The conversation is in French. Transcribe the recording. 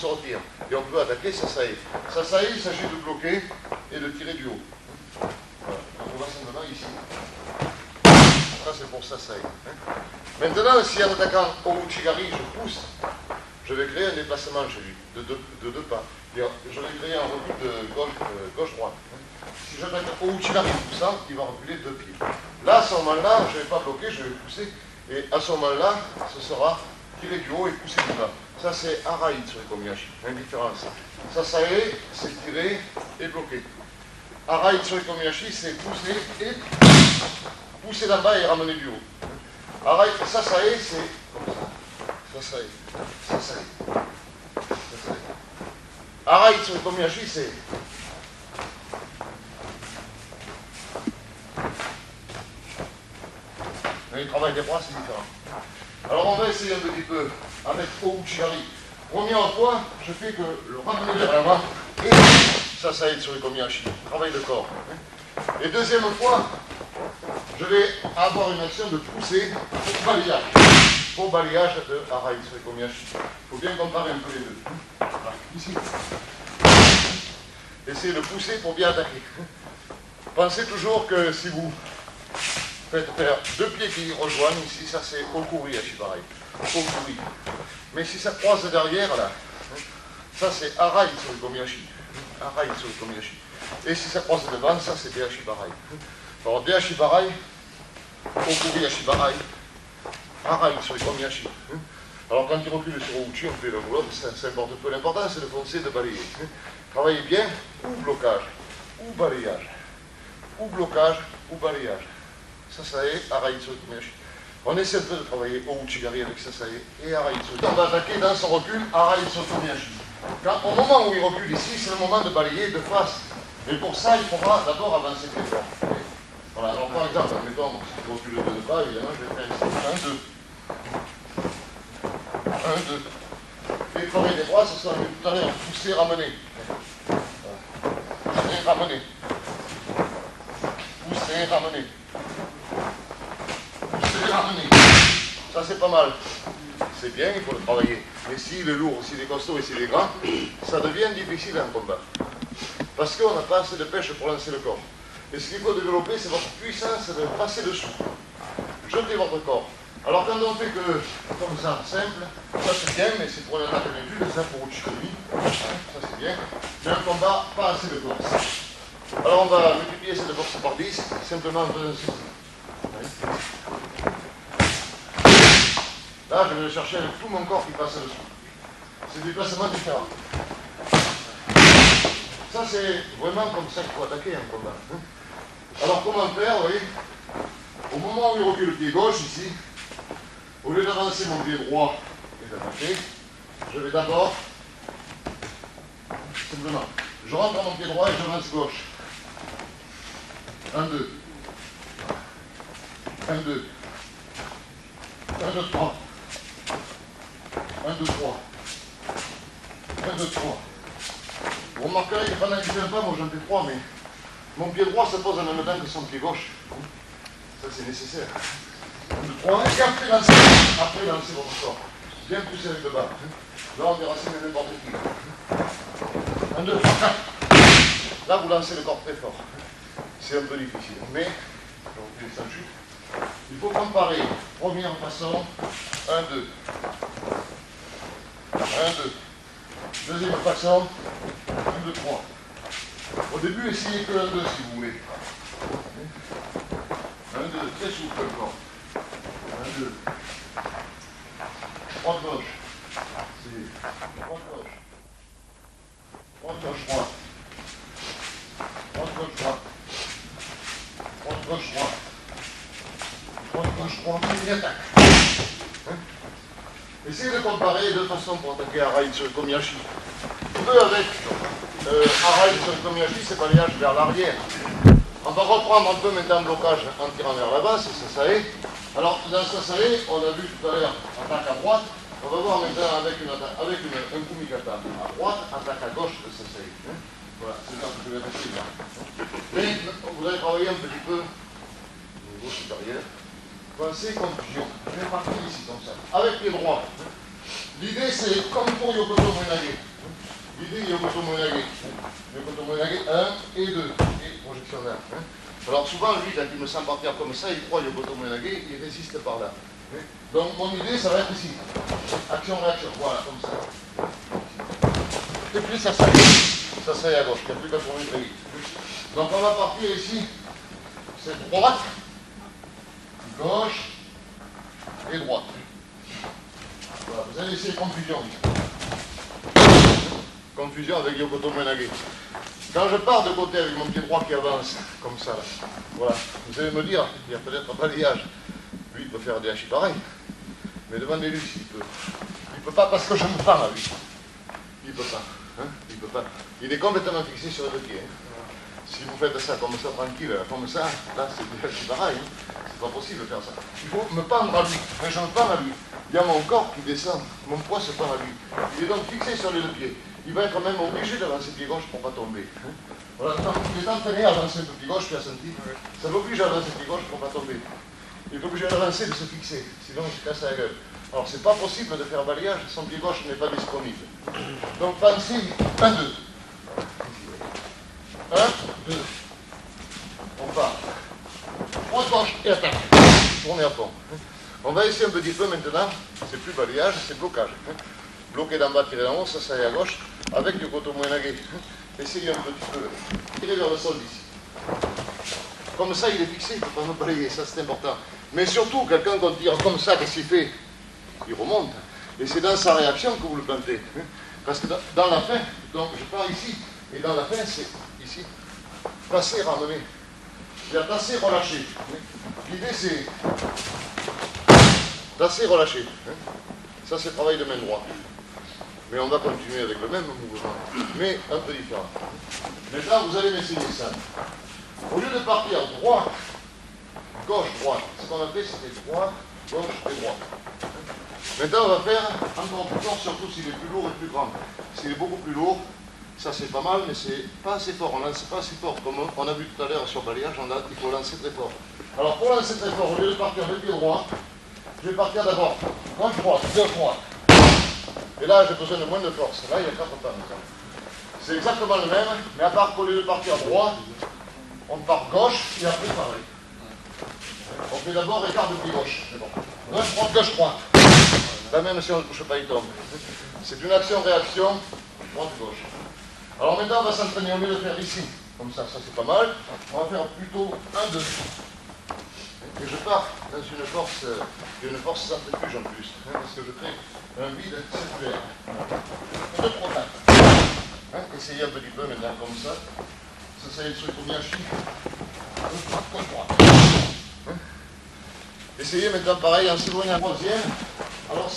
sortir. Et on peut attaquer Sasae. Sasae, il s'agit de bloquer et de tirer du haut. Voilà. Donc on va simplement ici. Ça c'est pour Sasae. Maintenant, si en attaquant au Uchigali, je pousse, je vais créer un déplacement chez lui de deux pas. Je vais créer un recul de gauche-droite. Si j'attaque au Uchigali poussant, il va reculer 2 pieds. Là, à ce moment-là, je ne vais pas bloquer, je vais pousser. Et à ce moment-là, ce sera tirer du haut et pousser du bas. Ça, c'est Arai Tsurekomiyashi, l'indifférence. Sasae, c'est tirer et bloquer. Arai Tsurekomiyashi, c'est pousser d'en bas et ramener du haut. Arai, Sasae, c'est comme ça. Sasae. Arai Tsurekomiyashi, c'est. Mais le travail des bras, c'est différent. Alors on va essayer un petit peu avec Ouchigari. Première fois, je fais que le ramener vers l'avant et ça aide sur les Komiyashi, travail de corps. Et deuxième fois, je vais avoir une action de pousser pour balayage de Arai sur les Komiyashi. Il faut bien comparer un peu les deux. Voilà, ici. Essayez de pousser pour bien attaquer. Pensez toujours que si vous faites faire 2 pieds qui rejoignent, ici ça c'est Okuri Ashibarai. Okuri. Mais si ça croise derrière là, ça c'est Arai Tsurekomiyashi. Arai Tsurekomiyashi. Et si ça croise devant, ça c'est Deashibarai. Alors Deashibarai, Okuri Ashibarai, Arai Tsurekomiyashi. Alors quand il recule sur Uchi, on fait le boulot, ça importe peu. L'important c'est de foncer, de balayer. Travaillez bien, ou blocage, ou balayage. Ou blocage, ou balayage. Sasae, Arai Tsurekomiyashi. On essaie un peu de travailler au Uchigali avec Sasae et Arai Tsurekomiyashi. On va attaquer dans son recul Arai Tsurekomiyashi. Au moment où il recule ici, c'est le moment de balayer de face. Et pour ça, il faudra d'abord avancer très fort. Voilà, alors par exemple, mettons, si je recule de 2 pas, évidemment, je vais faire ici 1, 2. 1, 2. Et le travail des bras, ce sera tout à l'heure, pousser, ramener. Pousser, ramener. Pousser, ramener. Ramener. Ça c'est pas mal. C'est bien, il faut le travailler. Mais s'il est lourd, s'il est costaud et s'il est grand, ça devient difficile en combat. Parce qu'on n'a pas assez de pêche pour lancer le corps. Et ce qu'il faut développer, c'est votre puissance de passer dessous. Jetez votre corps. Alors quand on fait que comme ça, simple, ça c'est bien, mais c'est pour une attaque d'étude, ça pour Uchikomi. Ça c'est bien. Mais un combat, pas assez de force. Alors on va multiplier cette force par 10, simplement en faisant ceci. Là, je vais le chercher avec tout mon corps qui passe dessous. C'est des placements différents. Ça, c'est vraiment comme ça qu'il faut attaquer un combat. Alors, comment faire, vous voyez? Au moment où il recule le pied gauche, ici, au lieu d'avancer mon pied droit et d'attaquer, je vais d'abord, simplement, je rentre dans mon pied droit et j'avance gauche. 1, 2. 1, 2. 1, 2, 3. 1, 2, 3. 1, 2, 3. Vous remarquerez que pendant qu'il ne vient pas, moi j'en fais 3, mais mon pied droit se pose en même temps que son pied gauche. Ça c'est nécessaire. 1, 2, 3, et après lancez votre corps. Bien pousser avec le bas. Là on déracine n'importe qui. 1, 2, 3, 4. Là vous lancez le corps très fort. C'est un peu difficile, mais je vous sans chute. Il faut comparer. Première façon, 1, 2. 1, 2. Deuxième façon, 1, 2, 3. Au début, essayez que 1, 2 si vous voulez. 1, 2, très souple le corps. 1, 2. Droite gauche. C'est droite gauche. Droite gauche droite. Droite gauche droite. Droite gauche droite. Droite gauche droite. Et attaque. Essayez de comparer deux façons pour attaquer Arai Tsurekomiyashi. On peut avec Arai Tsurekomiyashi, c'est balayage vers l'arrière. On va reprendre un peu maintenant le blocage en tirant vers l'avant, c'est Sasae. Alors dans Sasae, on a vu tout à l'heure attaque à droite. On va voir maintenant avec un kumikata à droite, attaque à gauche de Sasae. Voilà, c'est ça que je vais attaquer là. Mais vous allez travailler un petit peu au niveau supérieur. Pensez confusion. Je vais partir ici comme ça, avec les droits. L'idée c'est comme pour Yokoto Moenage. L'idée, il y a Yokoto Moenage. Yokoto Moenage 1 et 2. Et projection là. Alors souvent, lui, quand il me sent partir comme ça, il croit Yokoto Moenage, il résiste par là. Donc mon idée, ça va être ici. Action-réaction. Voilà, comme ça. Et puis ça s'aille à gauche. Il n'y a plus qu'à tourner très vite. Donc on va partir ici. C'est droite, gauche et droite. Voilà, vous allez essayer confusion. Confusion avec Yokoto Moenage. Quand je pars de côté avec mon pied droit qui avance, comme ça, là, voilà, vous allez me dire, il y a peut-être un balayage. Lui, il peut faire des hachis pareils. Mais demandez-lui s'il peut. Il ne peut pas parce que je me prends à lui. Il ne peut pas. Hein, il peut pas. Il est complètement fixé sur les deux pieds. Hein. Si vous faites ça comme ça, tranquille, comme ça, là, c'est des hachis pareils. Hein. C'est pas possible de faire ça. Il faut me pendre à lui. Mais je me pends à lui. Il y a mon corps qui descend. Mon poids se pend à lui. Il est donc fixé sur les deux pieds. Il va être même obligé d'avancer pied gauche pour ne pas tomber. Voilà, quand il est entraîné à avancer le pied gauche, tu as senti, ça l'oblige à avancer pied gauche pour ne pas tomber. Il est obligé d'avancer, de se fixer, sinon il se casse la gueule. Alors c'est pas possible de faire balayage, son pied gauche n'est pas disponible. Donc pensez 1, 2. 1, 2. On part. Droite gauche et attaque. Tournez à fond. On va essayer un petit peu maintenant, c'est plus balayage, c'est blocage. Bloqué d'en bas, tiré d'en haut, ça s'aille à gauche, avec du Yokoto Moenage. Essayez un petit peu. Tirez vers le sol d'ici. Comme ça, il est fixé, il ne peut pas me balayer, ça c'est important. Mais surtout, quelqu'un qu'on tire comme ça, qu'est-ce qu'il fait? Il remonte. Et c'est dans sa réaction que vous le plantez. Parce que dans la fin, donc je pars ici, et dans la fin, c'est ici. Passer, ramener. Il y a tasser, relâcher. L'idée c'est tasser, relâcher. Ça c'est travail de main droite. Mais on va continuer avec le même mouvement, mais un peu différent. Maintenant, vous allez m'essayer ça. Au lieu de partir droite, gauche, droite, ce qu'on a fait, c'était droite, gauche et droite. Maintenant, on va faire encore plus fort, surtout s'il est plus lourd et plus grand. S'il est beaucoup plus lourd, ça c'est pas mal, mais c'est pas assez fort. On lance pas assez fort. Comme on a vu tout à l'heure sur le balayage, il faut lancer très fort. Alors, pour lancer très fort, au lieu de partir le pied droit, je vais partir d'abord gauche, droite, gauche, droite. Et là, j'ai besoin de moins de force. Là, il y a 4 pas. C'est exactement le même, mais à part qu'au lieu de partir droit, on part gauche et après pareil. On fait d'abord écart de pied gauche. Bon. Gauche, droite, gauche, droite. Là, même si on ne touche pas, il tombe. C'est une action-réaction, droite, gauche. Alors maintenant, on va s'entraîner au lieu de faire ici. Comme ça c'est pas mal. On va faire plutôt 1, 2. Et je pars dans une force centrifuge en plus, parce que je crée un vide circulaire. 2, 3, 4. Essayez un petit peu maintenant comme ça. Ça c'est le truc au bien chic. Gauche, droite. Essayez maintenant pareil en s'éloignant à la troisième. Alors